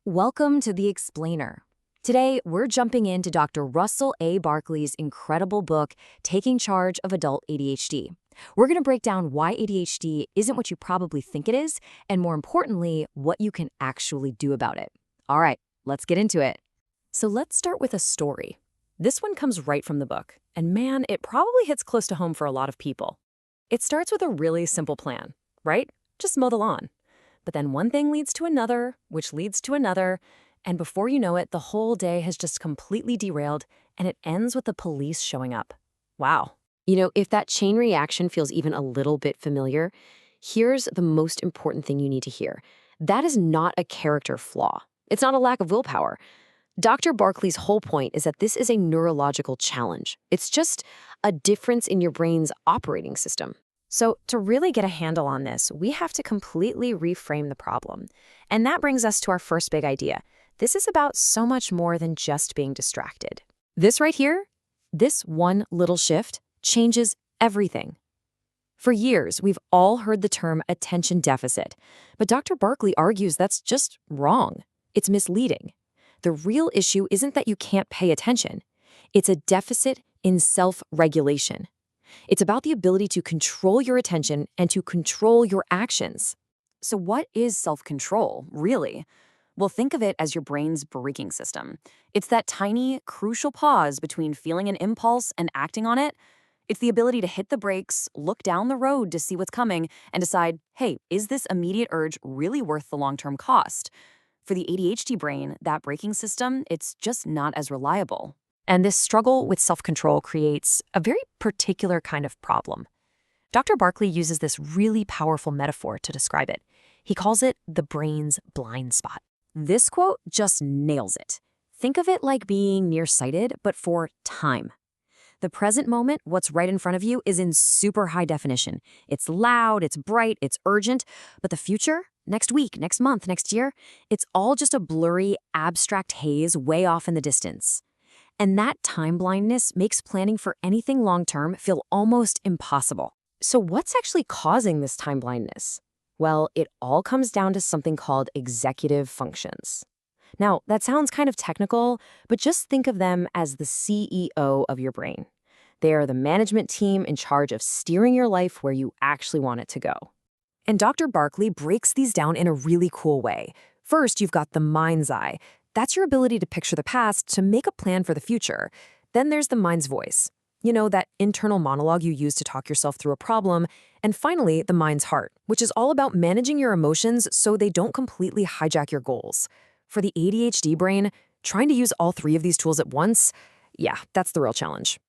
Welcome to The Explainer. Today, we're jumping into Dr. Russell A. Barkley's incredible book, Taking Charge of Adult ADHD. We're going to break down why ADHD isn't what you probably think it is, and more importantly, what you can actually do about it. All right, let's get into it. So let's start with a story. This one comes right from the book, and man, it probably hits close to home for a lot of people. It starts with a really simple plan, right? Just mow the lawn. But then one thing leads to another, which leads to another, and before you know it, the whole day has just completely derailed, and it ends with the police showing up. Wow. If that chain reaction feels even a little bit familiar, here's the most important thing you need to hear. That is not a character flaw. It's not a lack of willpower. Dr. Barkley's whole point is that this is a neurological challenge. It's just a difference in your brain's operating system. So to really get a handle on this, we have to completely reframe the problem. And that brings us to our first big idea. This is about so much more than just being distracted. This right here, this one little shift, changes everything. For years, we've all heard the term attention deficit, but Dr. Barkley argues that's just wrong. It's misleading. The real issue isn't that you can't pay attention. It's a deficit in self-regulation. It's about the ability to control your attention and to control your actions. So what is self-control, really? Well, think of it as your brain's braking system. It's that tiny, crucial pause between feeling an impulse and acting on it. It's the ability to hit the brakes, look down the road to see what's coming, and decide, hey, is this immediate urge really worth the long-term cost? For the ADHD brain, that braking system, it's just not as reliable. And this struggle with self-control creates a very particular kind of problem. Dr. Barkley uses this really powerful metaphor to describe it. He calls it the brain's blind spot. This quote just nails it. Think of it like being nearsighted, but for time. The present moment, what's right in front of you, is in super high definition. It's loud, it's bright, it's urgent, but the future, next week, next month, next year, it's all just a blurry, abstract haze way off in the distance. And that time blindness makes planning for anything long-term feel almost impossible. So what's actually causing this time blindness? Well, it all comes down to something called executive functions. Now, that sounds kind of technical, but just think of them as the CEO of your brain. They are the management team in charge of steering your life where you actually want it to go. And Dr. Barkley breaks these down in a really cool way. First, you've got the mind's eye. That's your ability to picture the past, to make a plan for the future. Then there's the mind's voice. You know, that internal monologue you use to talk yourself through a problem. And finally, the mind's heart, which is all about managing your emotions so they don't completely hijack your goals. For the ADHD brain, trying to use all three of these tools at once, yeah, that's the real challenge.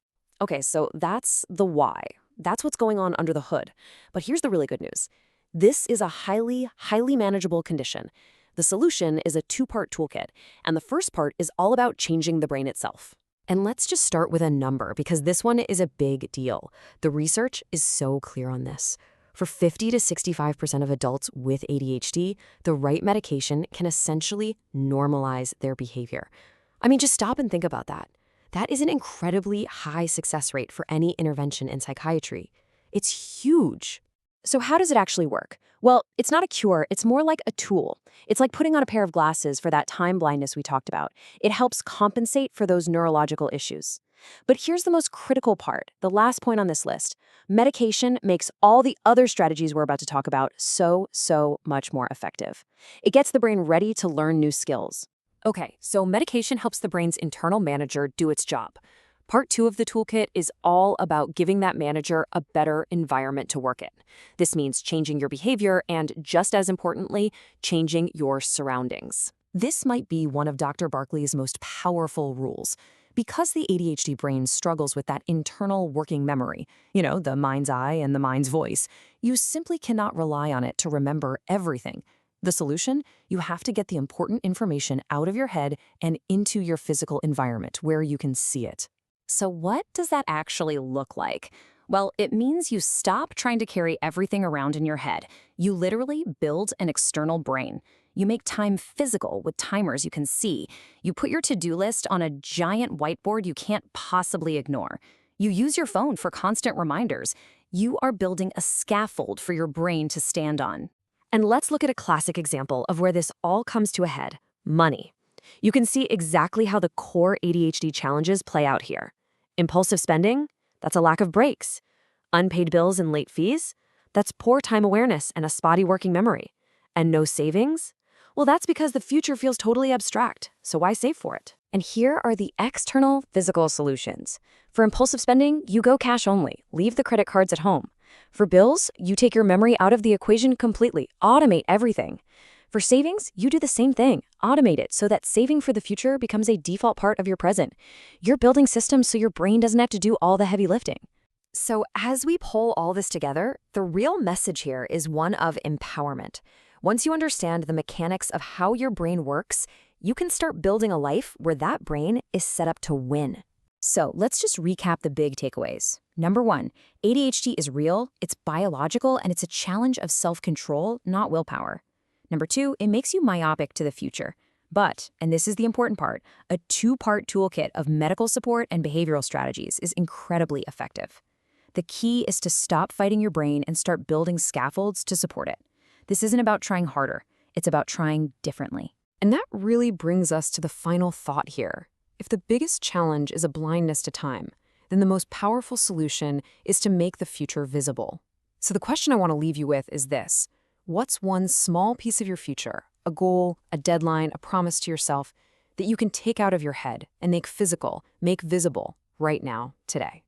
Okay, so that's the why. That's what's going on under the hood. But here's the really good news. This is a highly, highly manageable condition. The solution is a two-part toolkit, and the first part is all about changing the brain itself. And let's just start with a number, because this one is a big deal. The research is so clear on this. For 50 to 65% of adults with ADHD, the right medication can essentially normalize their behavior. I mean, just stop and think about that. That is an incredibly high success rate for any intervention in psychiatry. It's huge. So how does it actually work? Well, it's not a cure, it's more like a tool. It's like putting on a pair of glasses for that time blindness we talked about. It helps compensate for those neurological issues. But here's the most critical part, the last point on this list. Medication makes all the other strategies we're about to talk about so much more effective. It gets the brain ready to learn new skills. Okay, so medication helps the brain's internal manager do its job. Part 2 of the toolkit is all about giving that manager a better environment to work in. This means changing your behavior and, just as importantly, changing your surroundings. This might be one of Dr. Barkley's most powerful rules. Because the ADHD brain struggles with that internal working memory, the mind's eye and the mind's voice, you simply cannot rely on it to remember everything. The solution? You have to get the important information out of your head and into your physical environment where you can see it. So what does that actually look like? Well, it means you stop trying to carry everything around in your head. You literally build an external brain. You make time physical with timers you can see. You put your to-do list on a giant whiteboard you can't possibly ignore. You use your phone for constant reminders. You are building a scaffold for your brain to stand on. And let's look at a classic example of where this all comes to a head. Money. You can see exactly how the core ADHD challenges play out here. Impulsive spending? That's a lack of breaks. Unpaid bills and late fees? That's poor time awareness and a spotty working memory. And no savings? Well, that's because the future feels totally abstract, so why save for it? And here are the external, physical solutions. For impulsive spending, you go cash only. Leave the credit cards at home. For bills, you take your memory out of the equation completely. Automate everything. For savings, you do the same thing. Automate it so that saving for the future becomes a default part of your present. You're building systems so your brain doesn't have to do all the heavy lifting. So as we pull all this together, the real message here is one of empowerment. Once you understand the mechanics of how your brain works, you can start building a life where that brain is set up to win. So let's just recap the big takeaways. Number 1, ADHD is real, it's biological, and it's a challenge of self-control, not willpower. Number 2, it makes you myopic to the future. But, and this is the important part, a 2-part toolkit of medical support and behavioral strategies is incredibly effective. The key is to stop fighting your brain and start building scaffolds to support it. This isn't about trying harder, it's about trying differently. And that really brings us to the final thought here. If the biggest challenge is a blindness to time, then the most powerful solution is to make the future visible. So the question I want to leave you with is this. What's one small piece of your future, a goal, a deadline, a promise to yourself, that you can take out of your head and make physical, make visible right now, today?